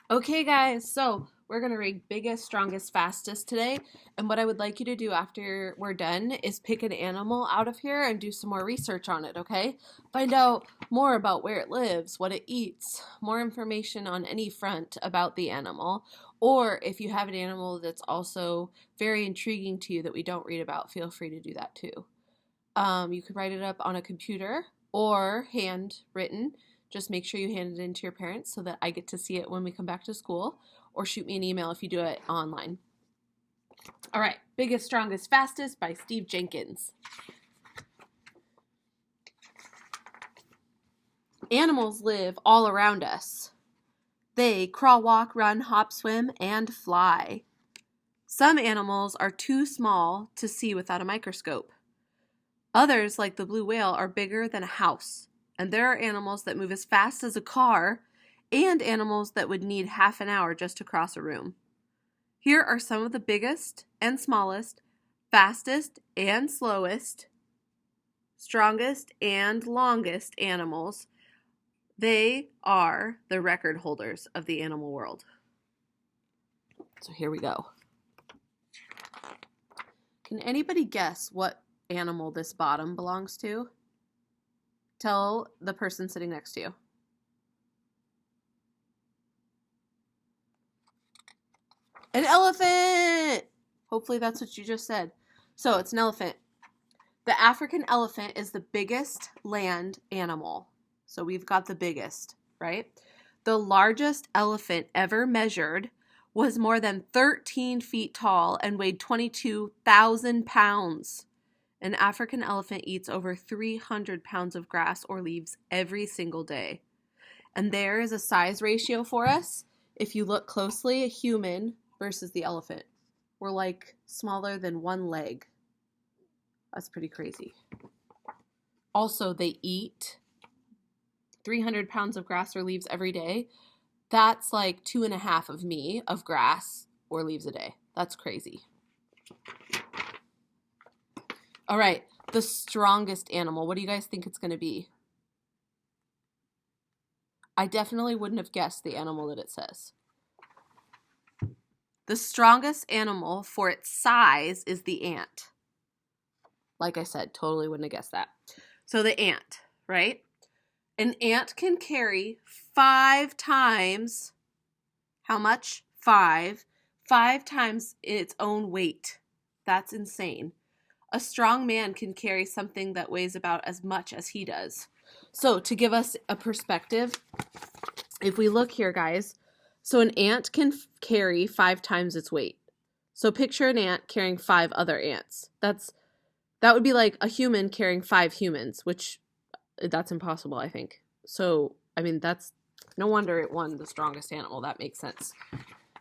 Okay, guys, so we're going to read biggest, strongest, fastest today. And what I would like you to do after we're done is pick an animal out of here and do some more research on it, okay? Find out more about where it lives, what it eats, more information on any front about the animal. Or if you have an animal that's also very intriguing to you that we don't read about, feel free to do that too. You could write it up on a computer or handwritten. Just make sure you hand it in to your parents so that I get to see it when we come back to school, or shoot me an email if you do it online. All right, Biggest, Strongest, Fastest by Steve Jenkins. Animals live all around us. They crawl, walk, run, hop, swim, and fly. Some animals are too small to see without a microscope. Others, like the blue whale, are bigger than a house. And there are animals that move as fast as a car and animals that would need half an hour just to cross a room. Here are some of the biggest and smallest, fastest and slowest, strongest and longest animals. They are the record holders of the animal world. So here we go. Can anybody guess what animal this bottom belongs to? Tell the person sitting next to you. An elephant! Hopefully that's what you just said. So it's an elephant. The African elephant is the biggest land animal. So we've got the biggest, right? The largest elephant ever measured was more than 13 feet tall and weighed 22,000 pounds. An African elephant eats over 300 pounds of grass or leaves every single day. And there is a size ratio for us. If you look closely, a human versus the elephant. We're like smaller than one leg. That's pretty crazy. Also, they eat 300 pounds of grass or leaves every day. That's like 2.5 of me of grass or leaves a day. That's crazy. All right, the strongest animal. What do you guys think it's going to be? I definitely wouldn't have guessed the animal that it says. The strongest animal for its size is the ant. Like I said, totally wouldn't have guessed that. So the ant, right? An ant can carry 5 times, how much? 5 times its own weight. That's insane. A strong man can carry something that weighs about as much as he does. So to give us a perspective, if we look here, guys, so an ant can carry 5 times its weight. So picture an ant carrying 5 other ants. That would be like a human carrying 5 humans, which that's impossible, I think. So, I mean, that's no wonder it won the strongest animal. That makes sense.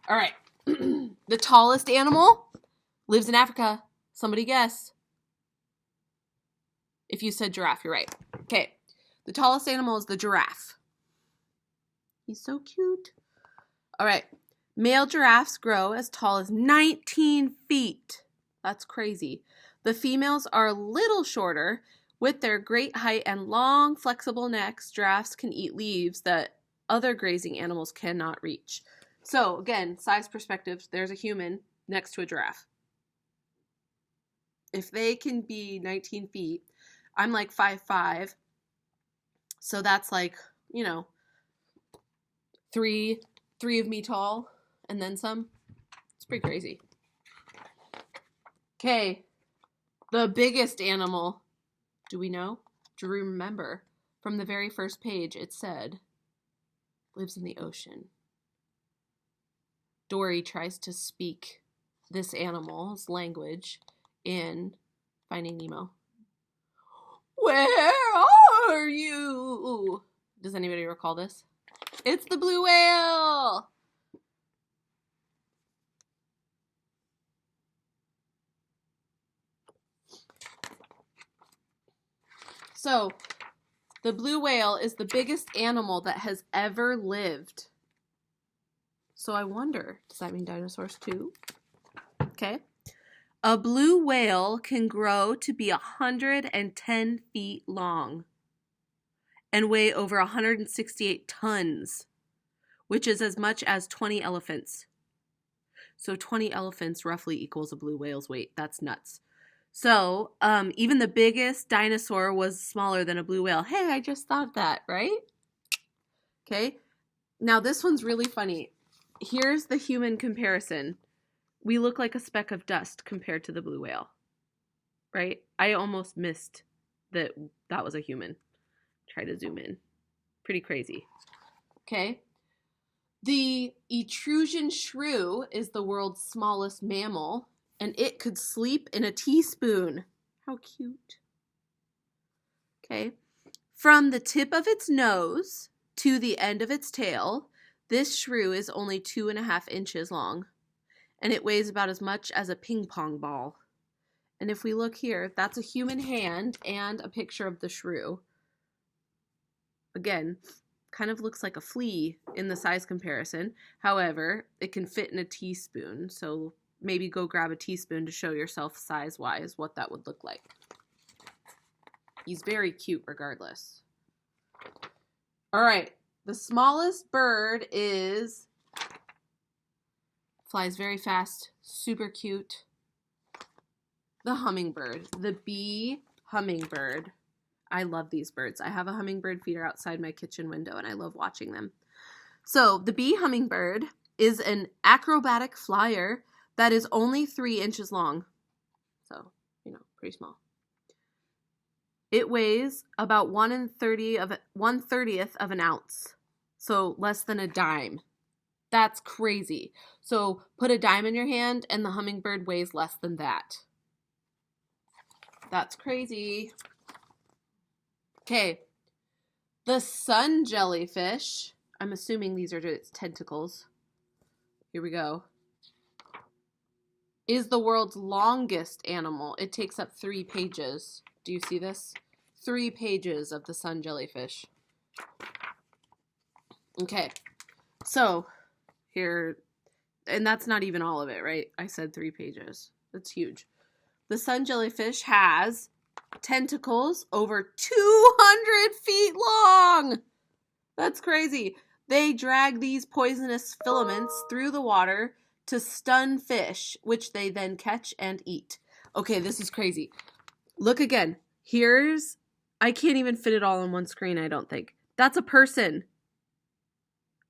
All right. The tallest animal lives in Africa. Somebody guess. If you said giraffe, you're right. Okay. The tallest animal is the giraffe. He's so cute. All right. Male giraffes grow as tall as 19 feet. That's crazy. The females are a little shorter. With their great height and long, flexible necks, giraffes can eat leaves that other grazing animals cannot reach. So, again, size perspective, there's a human next to a giraffe. If they can be 19 feet, I'm like 5'5". So that's like, three of me tall and then some. It's pretty crazy. Okay, the biggest animal. Do we know? Do we remember? From the very first page, it said, lives in the ocean. Dory tries to speak this animal's language in Finding Nemo. Where are you? Does anybody recall this? It's the blue whale! So, the blue whale is the biggest animal that has ever lived. So I wonder, does that mean dinosaurs too? Okay. A blue whale can grow to be 110 feet long and weigh over 168 tons. which is as much as 20 elephants. So 20 elephants roughly equals a blue whale's weight. That's nuts. So even the biggest dinosaur was smaller than a blue whale. Hey, I just thought that, right? Okay. Now this one's really funny. Here's the human comparison. We look like a speck of dust compared to the blue whale, right? I almost missed that was a human. Try to zoom in. Pretty crazy. Okay. The Etruscan shrew is the world's smallest mammal, and it could sleep in a teaspoon. How cute. Okay. From the tip of its nose to the end of its tail, this shrew is only 2.5 inches long, and it weighs about as much as a ping pong ball. And if we look here, that's a human hand and a picture of the shrew. Again, kind of looks like a flea in the size comparison. However, it can fit in a teaspoon, so maybe go grab a teaspoon to show yourself size-wise what that would look like. He's very cute regardless. All right, the smallest bird flies very fast, super cute. The hummingbird, the bee hummingbird. I love these birds. I have a hummingbird feeder outside my kitchen window, and I love watching them. So the bee hummingbird is an acrobatic flyer that is only 3 inches long. So, pretty small. It weighs about 1/30th of an ounce. So less than a dime. That's crazy. So put a dime in your hand and the hummingbird weighs less than that. That's crazy. Okay. The sun jellyfish, I'm assuming these are its tentacles. Here we go. Is the world's longest animal. It takes up 3 pages. Do you see this? 3 pages of the sun jellyfish. Okay. So, here, and that's not even all of it, right? I said 3 pages. That's huge. The sun jellyfish has tentacles over 200 feet long. That's crazy. They drag these poisonous filaments through the water to stun fish, which they then catch and eat. Okay, this is crazy. Look again. I can't even fit it all on one screen, I don't think. That's a person.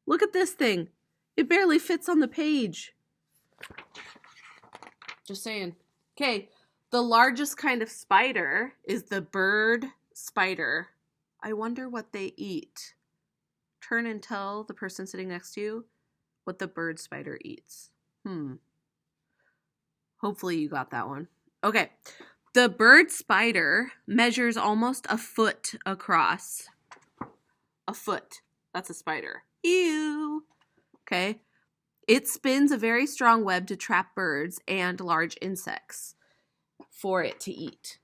Look at this thing. It barely fits on the page. Just saying. Okay, the largest kind of spider is the bird spider. I wonder what they eat. Turn and tell the person sitting next to you what the bird spider eats. Hopefully you got that one. Okay. The bird spider measures almost a foot across. A foot. That's a spider. Ew. Okay. It spins a very strong web to trap birds and large insects for it to eat.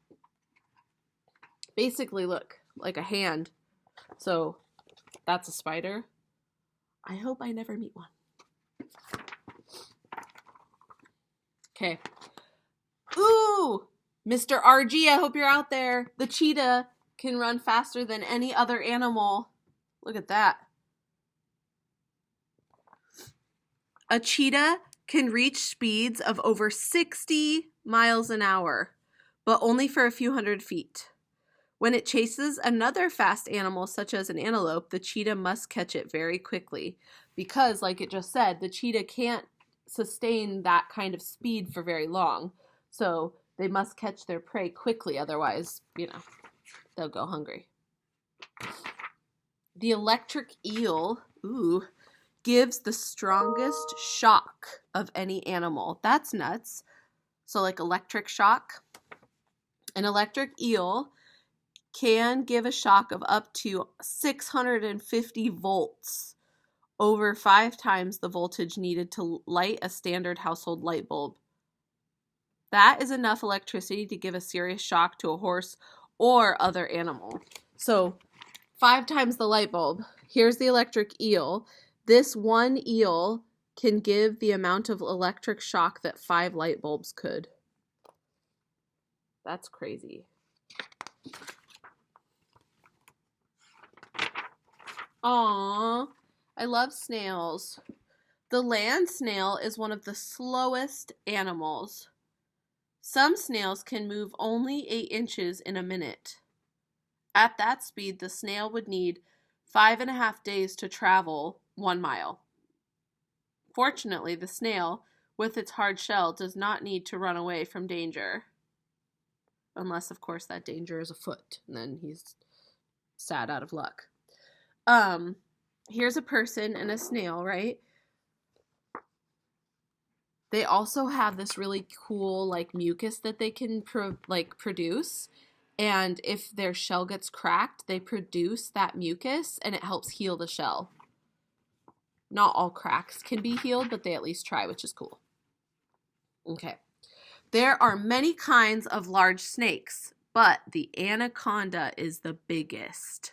Basically, look, like a hand. So that's a spider. I hope I never meet one. Okay. Ooh! Mr. RG, I hope you're out there. The cheetah can run faster than any other animal. Look at that. A cheetah can reach speeds of over 60 miles an hour, but only for a few hundred feet. When it chases another fast animal, such as an antelope, the cheetah must catch it very quickly because, like it just said, the cheetah can't sustain that kind of speed for very long. So they must catch their prey quickly, otherwise, they'll go hungry. The electric eel, gives the strongest shock of any animal. That's nuts. So like electric shock. An electric eel can give a shock of up to 650 volts, over 5 times the voltage needed to light a standard household light bulb. That is enough electricity to give a serious shock to a horse or other animal. So 5 times the light bulb. Here's the electric eel. This one eel can give the amount of electric shock that 5 light bulbs could. That's crazy. Aww. I love snails. The land snail is one of the slowest animals. Some snails can move only 8 inches in a minute. At that speed, the snail would need 5.5 days to travel 1 mile. Fortunately, the snail, with its hard shell, does not need to run away from danger. Unless, of course, that danger is afoot, and then he's sad out of luck. Here's a person and a snail, right? They also have this really cool, like, mucus that they can, produce. And if their shell gets cracked, they produce that mucus, and it helps heal the shell. Not all cracks can be healed, but they at least try, which is cool. Okay. There are many kinds of large snakes, but the anaconda is the biggest.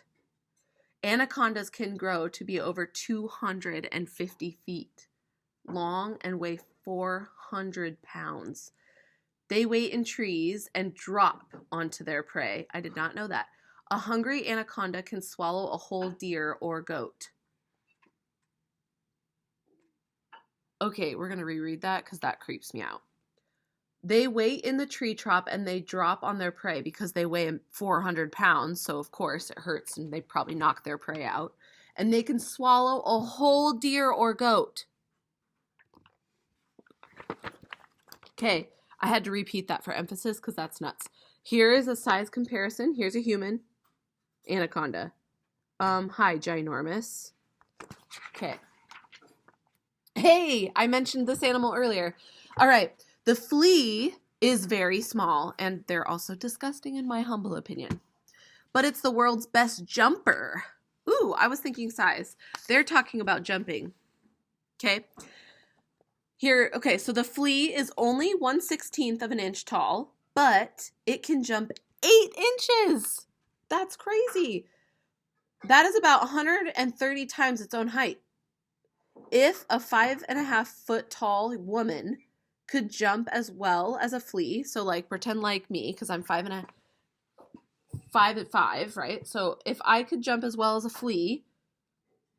Anacondas can grow to be over 250 feet long and weigh 400 pounds. They wait in trees and drop onto their prey. I did not know that. A hungry anaconda can swallow a whole deer or goat. Okay, we're going to reread that because that creeps me out. They wait in the tree top and they drop on their prey because they weigh 400 pounds. So, of course, it hurts and they probably knock their prey out. And they can swallow a whole deer or goat. Okay, I had to repeat that for emphasis because that's nuts. Here is a size comparison. Here's a human anaconda. Hi, ginormous. Okay. Hey, I mentioned this animal earlier. All right. The flea is very small, and they're also disgusting in my humble opinion. But it's the world's best jumper. Ooh, I was thinking size. They're talking about jumping. Okay. Here, okay, so the flea is only 1/16 of an inch tall, but it can jump 8 inches. That's crazy. That is about 130 times its own height. If a 5.5-foot tall woman could jump as well as a flea, so like pretend like me, because I'm 5'5", right? So if I could jump as well as a flea,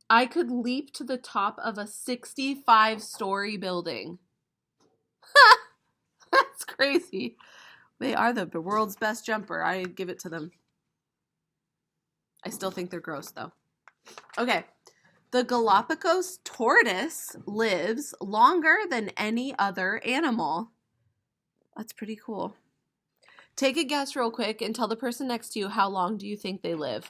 I could leap to the top of a 65-story building. That's crazy. They are the world's best jumper. I give it to them. I still think they're gross, though. Okay. The Galapagos tortoise lives longer than any other animal. That's pretty cool. Take a guess real quick and tell the person next to you how long do you think they live.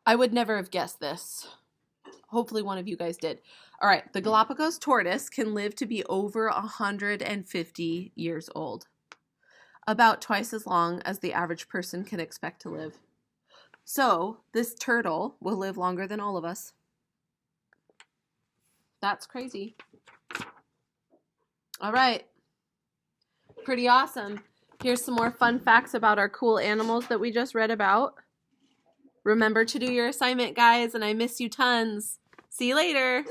I would never have guessed this. Hopefully one of you guys did. All right, the Galapagos tortoise can live to be over 150 years old. About twice as long as the average person can expect to live. So, this turtle will live longer than all of us. That's crazy. All right. Pretty awesome. Here's some more fun facts about our cool animals that we just read about. Remember to do your assignment, guys, and I miss you tons. See you later.